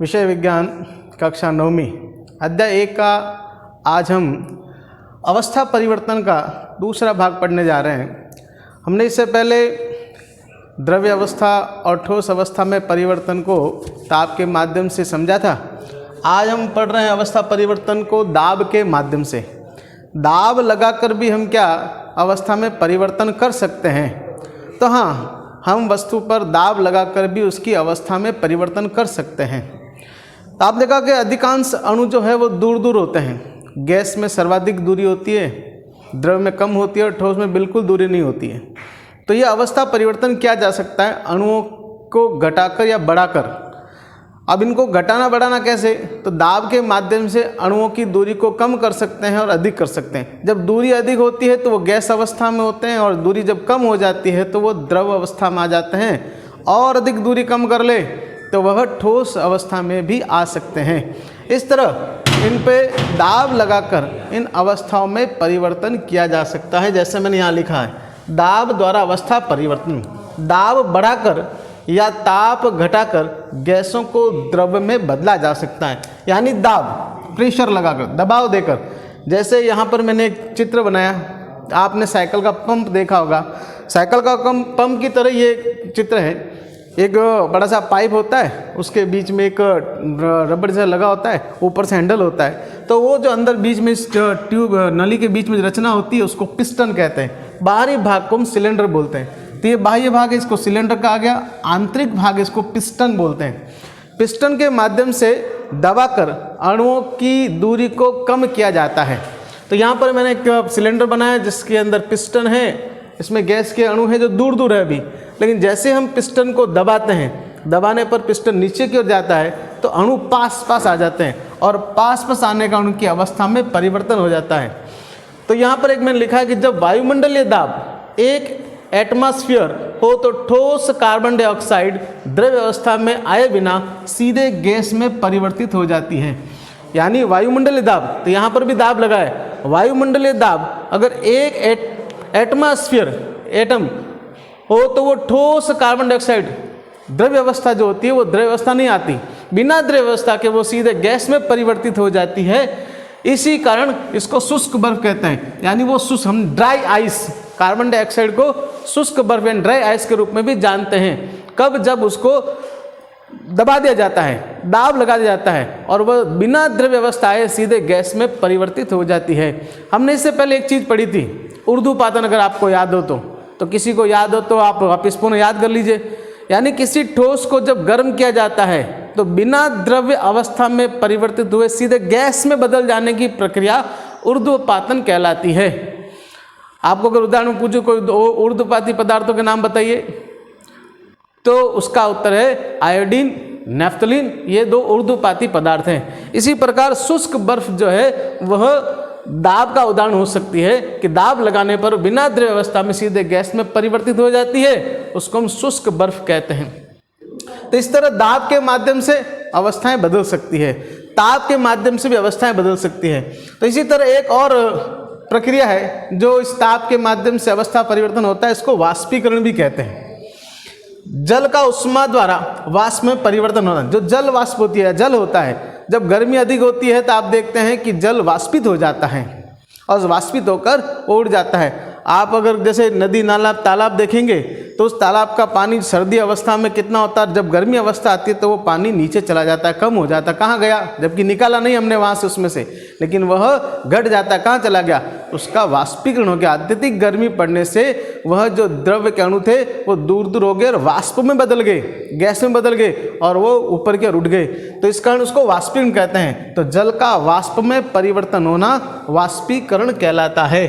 विषय विज्ञान कक्षा 9वीं अध्याय 1 का आज हम अवस्था परिवर्तन का दूसरा भाग पढ़ने जा रहे हैं। हमने इससे पहले द्रव्य अवस्था और ठोस अवस्था में परिवर्तन को ताप के माध्यम से समझा था। आज हम पढ़ रहे हैं अवस्था परिवर्तन को दाब के माध्यम से। दाब लगाकर भी हम क्या अवस्था में परिवर्तन कर सकते हैं? तो हाँ, हम वस्तु पर दाब लगाकर भी उसकी अवस्था में परिवर्तन कर सकते हैं। तो आप देखा कि अधिकांश अणु जो है वो दूर दूर होते हैं। गैस में सर्वाधिक दूरी होती है, द्रव में कम होती है और ठोस में बिल्कुल दूरी नहीं होती है। तो ये अवस्था परिवर्तन किया जा सकता है अणुओं को घटाकर या बढ़ाकर। अब इनको घटाना बढ़ाना कैसे? तो दाब के माध्यम से अणुओं की दूरी को कम कर सकते हैं और अधिक कर सकते हैं। जब दूरी अधिक होती है तो वो गैस अवस्था में होते हैं और दूरी जब कम हो जाती है तो वो द्रव अवस्था में आ जाते हैं, और अधिक दूरी कम कर ले तो वह ठोस अवस्था में भी आ सकते हैं। इस तरह इन पे दाब लगाकर इन अवस्थाओं में परिवर्तन किया जा सकता है। जैसे मैंने यहाँ लिखा है, दाब द्वारा अवस्था परिवर्तन। दाब बढ़ाकर या ताप घटाकर गैसों को द्रव में बदला जा सकता है। यानी दाब, प्रेशर लगाकर, दबाव देकर। जैसे यहाँ पर मैंने एक चित्र बनाया, आपने साइकिल का पंप देखा होगा। साइकिल का पंप की तरह ये चित्र है। एक बड़ा सा पाइप होता है, उसके बीच में एक रबड़ जैसा लगा होता है, ऊपर से हैंडल होता है। तो वो जो अंदर बीच में ट्यूब नली के बीच में रचना होती है उसको पिस्टन कहते हैं। बाहरी भाग को हम सिलेंडर बोलते हैं। तो ये बाह्य भाग है, इसको सिलेंडर कहा गया। आंतरिक भाग इसको पिस्टन बोलते हैं। पिस्टन के माध्यम से दबाकर अणुओं की दूरी को कम किया जाता है। तो यहाँ पर मैंने एक सिलेंडर बनाया जिसके अंदर पिस्टन है। इसमें गैस के अणु हैं जो दूर दूर है अभी, लेकिन जैसे हम पिस्टन को दबाते हैं, दबाने पर पिस्टन नीचे की ओर जाता है तो अणु पास पास आ जाते हैं, और पास पास आने का अणु की अवस्था में परिवर्तन हो जाता है। तो यहाँ पर एक मैंने लिखा है कि जब वायुमंडलीय दाब 1 एटमॉस्फेयर हो तो ठोस कार्बन डाइऑक्साइड द्रव्य अवस्था में आए बिना सीधे गैस में परिवर्तित हो जाती है। यानी वायुमंडलीय दाब, तो यहाँ पर भी दाब लगा है। वायुमंडलीय दाब अगर 1 एटमॉस्फेयर एटम हो तो वो ठोस कार्बन डाइऑक्साइड द्रव्य अवस्था जो होती है वो द्रव्य अवस्था नहीं आती, बिना द्रव्य अवस्था के वो सीधे गैस में परिवर्तित हो जाती है। इसी कारण इसको शुष्क बर्फ कहते हैं। यानी वो शुष्क, हम ड्राई आइस, कार्बन डाइऑक्साइड को शुष्क बर्फ यानी ड्राई आइस के रूप में भी जानते हैं। कब? जब उसको दबा दिया जाता है, दाब लगा दिया जाता है और वह बिना द्रव्य अवस्था आए सीधे गैस में परिवर्तित हो जाती है। हमने इससे पहले एक चीज़ पढ़ी थी, ऊर्ध्वपातन। अगर आपको याद हो तो किसी को याद हो तो आप वापस पुनः याद कर लीजिए। यानी किसी ठोस को जब गर्म किया जाता है तो बिना द्रव्य अवस्था में परिवर्तित हुए सीधे गैस में बदल जाने की प्रक्रिया ऊर्ध्वपातन कहलाती है। आपको अगर उदाहरण पूछो कोई ऊर्ध्वपाती पदार्थों के नाम बताइए, तो उसका उत्तर है आयोडीन, नेफ्थलीन। ये 2 ऊर्ध्वपाती पदार्थ हैं। इसी प्रकार शुष्क बर्फ जो है वह दाब का उदाहरण हो सकती है कि दाब लगाने पर बिना द्रव्य अवस्था में सीधे गैस में परिवर्तित हो जाती है, उसको हम शुष्क बर्फ कहते हैं। तो इस तरह दाब के माध्यम से अवस्थाएं बदल सकती है, ताप के माध्यम से भी अवस्थाएं बदल सकती है। तो इसी तरह एक और प्रक्रिया है जो इस ताप के माध्यम से अवस्था परिवर्तन होता है, इसको वाष्पीकरण भी कहते हैं। जल का उष्मा द्वारा वाष्प में परिवर्तन होना। जो जल वाष्प होती है, जल होता है, जब गर्मी अधिक होती है तो आप देखते हैं कि जल वाष्पित हो जाता है और वाष्पित होकर उड़ जाता है। आप अगर जैसे नदी नाला तालाब देखेंगे तो उस तालाब का पानी सर्दी अवस्था में कितना होता है, जब गर्मी अवस्था आती है तो वो पानी नीचे चला जाता है, कम हो जाता है। कहाँ गया? जबकि निकाला नहीं हमने वहाँ से उसमें से, लेकिन वह घट जाता है। कहाँ चला गया? उसका वाष्पीकरण हो गया। अत्यधिक गर्मी पड़ने से वह जो द्रव्य के अणु थे वो दूर दूर हो गए और वाष्प में बदल गए, गैस में बदल गए और वो ऊपर की ओर उठ गए। तो इस कारण उसको वाष्पीकरण कहते हैं। तो जल का वाष्प में परिवर्तन होना वाष्पीकरण कहलाता है।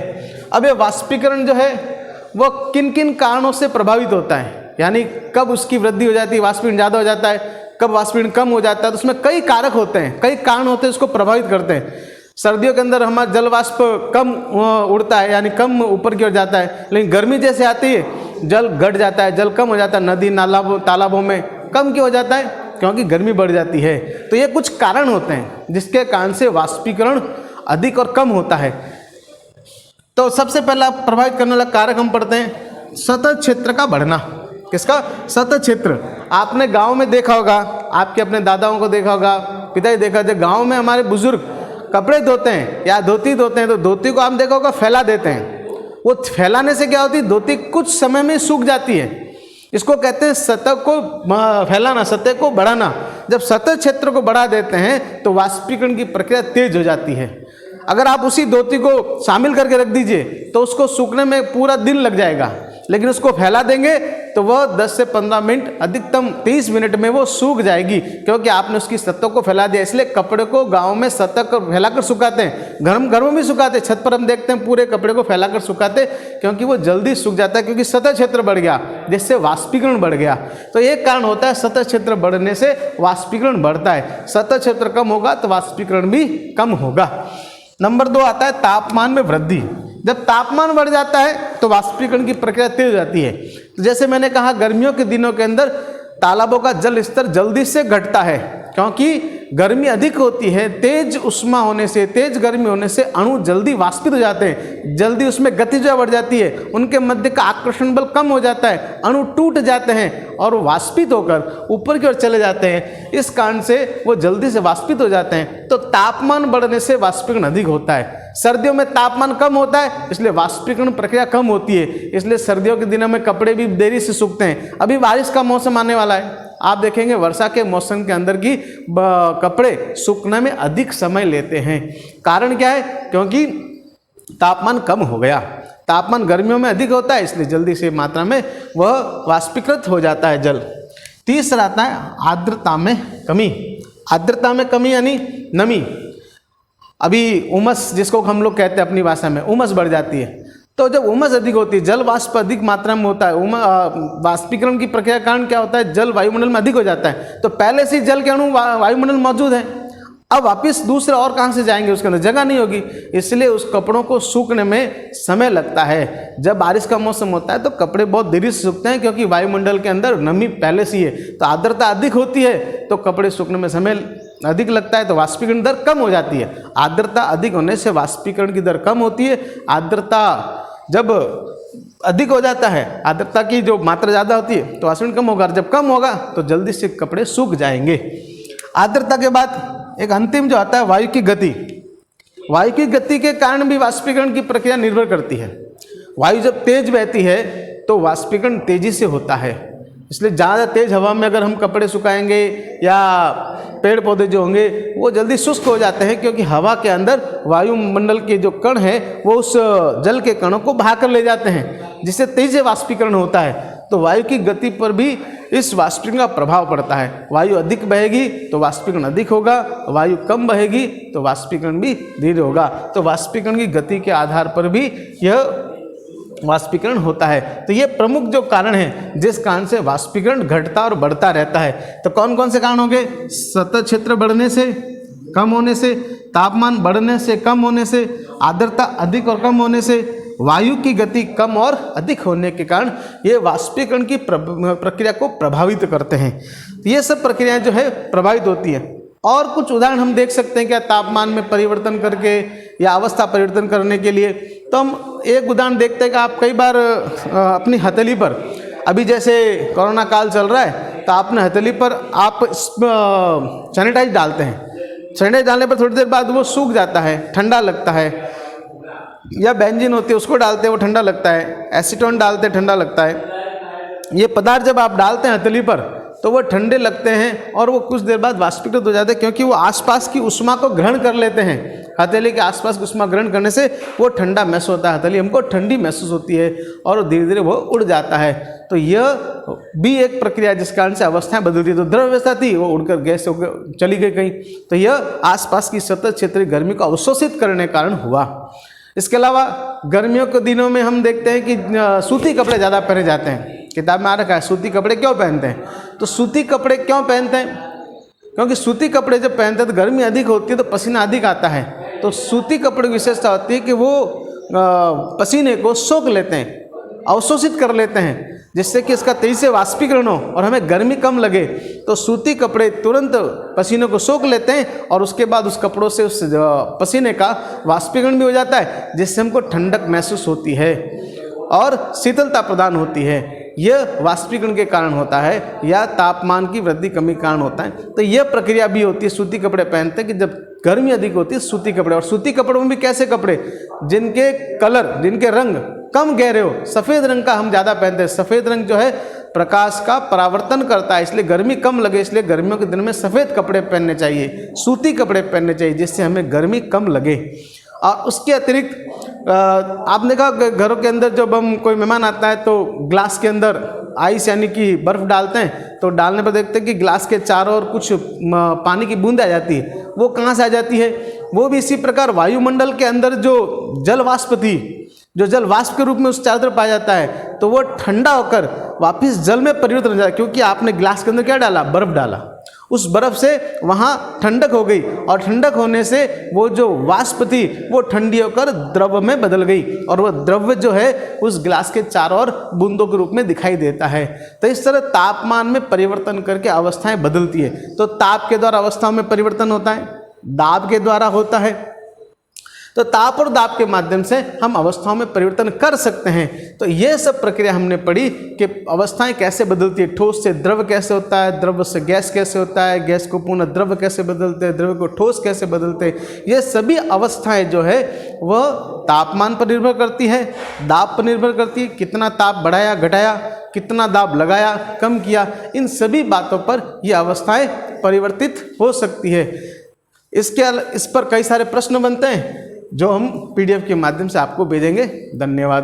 अब ये वाष्पीकरण जो है वो किन किन कारणों से प्रभावित होता है, यानी कब उसकी वृद्धि हो जाती है, वाष्पीकरण ज़्यादा हो जाता है, कब वाष्पीकरण कम हो जाता है, तो उसमें कई कारक होते हैं, कई कारण होते हैं उसको प्रभावित करते हैं। सर्दियों के अंदर हमारा जल वाष्प कम उड़ता है, यानी कम ऊपर की ओर जाता है, लेकिन गर्मी जैसे आती है जल घट जाता है, जल कम हो जाता है। नदी नाला तालाबों में कम क्यों हो जाता है? क्योंकि गर्मी बढ़ जाती है। तो ये कुछ कारण होते हैं जिसके कारण से वाष्पीकरण अधिक और कम होता है। तो सबसे पहला प्रभावित करने वाला कारक हम पढ़ते हैं, सतह क्षेत्र का बढ़ना। किसका? सतह क्षेत्र। आपने गांव में देखा होगा, आपके अपने दादाओं को देखा होगा, पिताजी देखा थे, गांव में हमारे बुजुर्ग कपड़े धोते हैं या धोती धोते हैं तो धोती को आप देखा होगा फैला देते हैं। वो फैलाने से क्या होती है, धोती कुछ समय में सूख जाती है। इसको कहते हैं सतह को फैलाना, सतह को बढ़ाना। जब सतह क्षेत्र को बढ़ा देते हैं तो वाष्पीकरण की प्रक्रिया तेज हो जाती है। अगर आप उसी धोती को शामिल करके रख दीजिए तो उसको सूखने में पूरा दिन लग जाएगा, लेकिन उसको फैला देंगे तो वह 10 से 15 मिनट, अधिकतम 30 मिनट में वो सूख जाएगी, क्योंकि आपने उसकी सतह को फैला दिया। इसलिए कपड़े को गांव में सतह को फैलाकर सुखाते हैं, घरों में भी सुखाते हैं, छत पर हम देखते हैं पूरे कपड़े को फैलाकर सुखाते, क्योंकि वो जल्दी सूख जाता है, क्योंकि सतह क्षेत्र बढ़ गया, जिससे वाष्पीकरण बढ़ गया। तो एक कारण होता है सतह क्षेत्र बढ़ने से वाष्पीकरण बढ़ता है, सतह क्षेत्र कम होगा तो वाष्पीकरण भी कम होगा। नंबर 2 आता है तापमान में वृद्धि। जब तापमान बढ़ जाता है तो वाष्पीकरण की प्रक्रिया तेज हो जाती है। तो जैसे मैंने कहा, गर्मियों के दिनों के अंदर तालाबों का जल स्तर जल्दी से घटता है, क्योंकि गर्मी अधिक होती है। तेज उष्मा होने से, तेज गर्मी होने से अणु जल्दी वाष्पित हो जाते हैं, जल्दी उसमें गतिज बढ़ जाती है, उनके मध्य का आकर्षण बल कम हो जाता है, अणु टूट जाते हैं और वाष्पित होकर ऊपर की ओर चले जाते हैं। इस कारण से वो जल्दी से वाष्पित हो जाते हैं। तो तापमान बढ़ने से वाष्पीकरण अधिक होता है। सर्दियों में तापमान कम होता है, इसलिए वाष्पीकरण प्रक्रिया कम होती है, इसलिए सर्दियों के दिनों में कपड़े भी देरी से सूखते हैं। अभी बारिश का मौसम आने वाला है, आप देखेंगे वर्षा के मौसम के अंदर की कपड़े सूखने में अधिक समय लेते हैं। कारण क्या है, क्योंकि तापमान कम हो गया। तापमान गर्मियों में अधिक होता है, इसलिए जल्दी से मात्रा में वह वाष्पीकृत हो जाता है जल। तीसरा आता है आर्द्रता में कमी। आर्द्रता में कमी यानी नमी। अभी उमस, जिसको हम लोग कहते हैं अपनी भाषा में, उमस बढ़ जाती है। तो जब उमस अधिक होती है, जल वाष्प अधिक मात्रा में होता है, वाष्पीकरण की प्रक्रिया के कारण क्या होता है, जल वायुमंडल में अधिक हो जाता है। तो पहले से जल के अणु वायुमंडल में मौजूद है, अब वापस दूसरे और कहाँ से जाएंगे, उसके अंदर जगह नहीं होगी, इसलिए उस कपड़ों को सूखने में समय लगता है। जब बारिश का मौसम होता है तो कपड़े बहुत देरी से सूखते हैं, क्योंकि वायुमंडल के अंदर नमी पहले से ही है। तो आर्द्रता अधिक होती है तो कपड़े सूखने में समय अधिक लगता है, तो वाष्पीकरण दर कम हो जाती है। आर्द्रता अधिक होने से वाष्पीकरण की दर कम होती है। आर्द्रता जब अधिक हो जाता है, आर्द्रता की जो मात्रा ज़्यादा होती है तो वाष्पीकरण कम होगा, और जब कम होगा तो जल्दी से कपड़े सूख जाएंगे। आर्द्रता के बाद एक अंतिम जो आता है वायु की गति। वायु की गति के कारण भी वाष्पीकरण की प्रक्रिया निर्भर करती है। वायु जब तेज बहती है तो वाष्पीकरण तेजी से होता है, इसलिए ज़्यादा तेज हवा में अगर हम कपड़े सुखाएंगे या पेड़ पौधे जो होंगे वो जल्दी शुष्क हो जाते हैं, क्योंकि हवा के अंदर वायुमंडल के जो कण हैं वो उस जल के कणों को बहा कर ले जाते हैं, जिससे तेज वाष्पीकरण होता है। तो वायु की गति पर भी इस वाष्पीकरण का प्रभाव पड़ता है। वायु अधिक बहेगी तो वाष्पीकरण अधिक होगा, वायु कम बहेगी तो वाष्पीकरण भी धीरे होगा। तो वाष्पीकरण की गति के आधार पर भी यह वाष्पीकरण होता है। तो ये प्रमुख जो कारण है जिस कारण से वाष्पीकरण घटता और बढ़ता रहता है। तो कौन कौन से कारण होंगे, सतह क्षेत्र बढ़ने से, कम होने से, तापमान बढ़ने से, कम होने से, आर्द्रता अधिक और कम होने से, वायु की गति कम और अधिक होने के कारण ये वाष्पीकरण की प्रक्रिया को प्रभावित करते हैं। तो ये सब प्रक्रियाएं जो है प्रभावित होती है। और कुछ उदाहरण हम देख सकते हैं क्या, तापमान में परिवर्तन करके या अवस्था परिवर्तन करने के लिए। तो हम एक उदाहरण देखते हैं कि आप कई बार अपनी हथेली पर, अभी जैसे कोरोना काल चल रहा है तो आपने हथेली पर आप सैनिटाइज डालते हैं। सैनिटाइज डालने पर थोड़ी देर बाद वो सूख जाता है, ठंडा लगता है, या बेंजीन होती है उसको डालते हैं वो ठंडा लगता है, एसीटोन डालते हैं ठंडा लगता है। ये पदार्थ जब आप डालते हैं हथेली पर तो वो ठंडे लगते हैं और वो कुछ देर बाद वाष्पीकृत हो जाते हैं, क्योंकि वो आसपास की उष्मा को ग्रहण कर लेते हैं। हथेली के आसपास की उष्मा ग्रहण करने से वो ठंडा महसूस होता है, हथेली हमको ठंडी महसूस होती है और धीरे धीरे वो उड़ जाता है। तो यह भी एक प्रक्रिया जिस कारण से अवस्थाएं बदलती है। तो द्रव अवस्था थी वो उड़कर गैस होकर चली गई कहीं, तो यह आसपास की सतह क्षेत्रीय गर्मी को अवशोषित करने के कारण हुआ। इसके अलावा गर्मियों के दिनों में हम देखते हैं कि सूती कपड़े ज़्यादा पहने जाते हैं। किताब में आ रखा है सूती कपड़े क्यों पहनते हैं। तो सूती कपड़े क्यों पहनते हैं, क्योंकि सूती कपड़े जब पहनते हैं तो गर्मी अधिक होती है तो पसीना अधिक आता है। तो सूती कपड़े की विशेषता होती है कि वो पसीने को सोख लेते हैं, अवशोषित कर लेते हैं, जिससे कि इसका तेजी से वाष्पीकरण हो और हमें गर्मी कम लगे। तो सूती कपड़े तुरंत पसीने को सोख लेते हैं और उसके बाद उस कपड़ों से उस पसीने का वाष्पीकरण भी हो जाता है, जिससे हमको ठंडक महसूस होती है और शीतलता प्रदान होती है। यह वाष्पीकरण के कारण होता है या तापमान की वृद्धि कमी के कारण होता है। तो यह प्रक्रिया भी होती है सूती कपड़े पहनते हैं कि जब गर्मी अधिक होती है सूती कपड़े, और सूती कपड़ों में भी कैसे कपड़े जिनके कलर, जिनके रंग कम गहरे हो। सफ़ेद रंग का हम ज़्यादा पहनते हैं। सफ़ेद रंग जो है प्रकाश का परावर्तन करता है, इसलिए गर्मी कम लगे, इसलिए गर्मियों के दिन में सफ़ेद कपड़े पहनने चाहिए, सूती कपड़े पहनने चाहिए, जिससे हमें गर्मी कम लगे। और उसके अतिरिक्त आपने देखा घरों के अंदर जब हम कोई मेहमान आता है तो ग्लास के अंदर आइस यानी कि बर्फ़ डालते हैं, तो डालने पर देखते हैं कि ग्लास के चारों ओर कुछ पानी की बूंद आ जाती है। वो कहाँ से आ जाती है? वो भी इसी प्रकार वायुमंडल के अंदर जो जल वाष्प थी, जो जल वाष्प के रूप में उस चारों तरफ पाया जाता है, तो वो ठंडा होकर वापस जल में परिवर्तन हो जाता है, क्योंकि आपने ग्लास के अंदर क्या डाला? बर्फ़ डाला। उस बर्फ़ से वहाँ ठंडक हो गई, और ठंडक होने से वो जो वाष्प थी वो ठंडी होकर द्रव में बदल गई, और वह द्रव्य जो है उस ग्लास के चारों ओर बूंदों के रूप में दिखाई देता है। तो इस तरह तापमान में परिवर्तन करके अवस्थाएं बदलती है। तो ताप के द्वारा अवस्थाओं में परिवर्तन होता है, दाब के द्वारा होता है। तो ताप और दाब के माध्यम से हम अवस्थाओं में परिवर्तन कर सकते हैं। तो ये सब प्रक्रिया हमने पढ़ी कि अवस्थाएं कैसे बदलती है, ठोस से द्रव कैसे होता है, द्रव से गैस कैसे होता है, गैस को पुनः द्रव कैसे बदलते हैं, द्रव को ठोस कैसे बदलते हैं। ये सभी अवस्थाएं जो है वह तापमान पर निर्भर करती है, दाब पर निर्भर करती है, कितना ताप बढ़ाया घटाया, कितना दाब लगाया कम किया, इन सभी बातों पर ये अवस्थाएं परिवर्तित हो सकती है। इस पर कई सारे प्रश्न बनते हैं जो हम PDF के माध्यम से आपको भेजेंगे। धन्यवाद।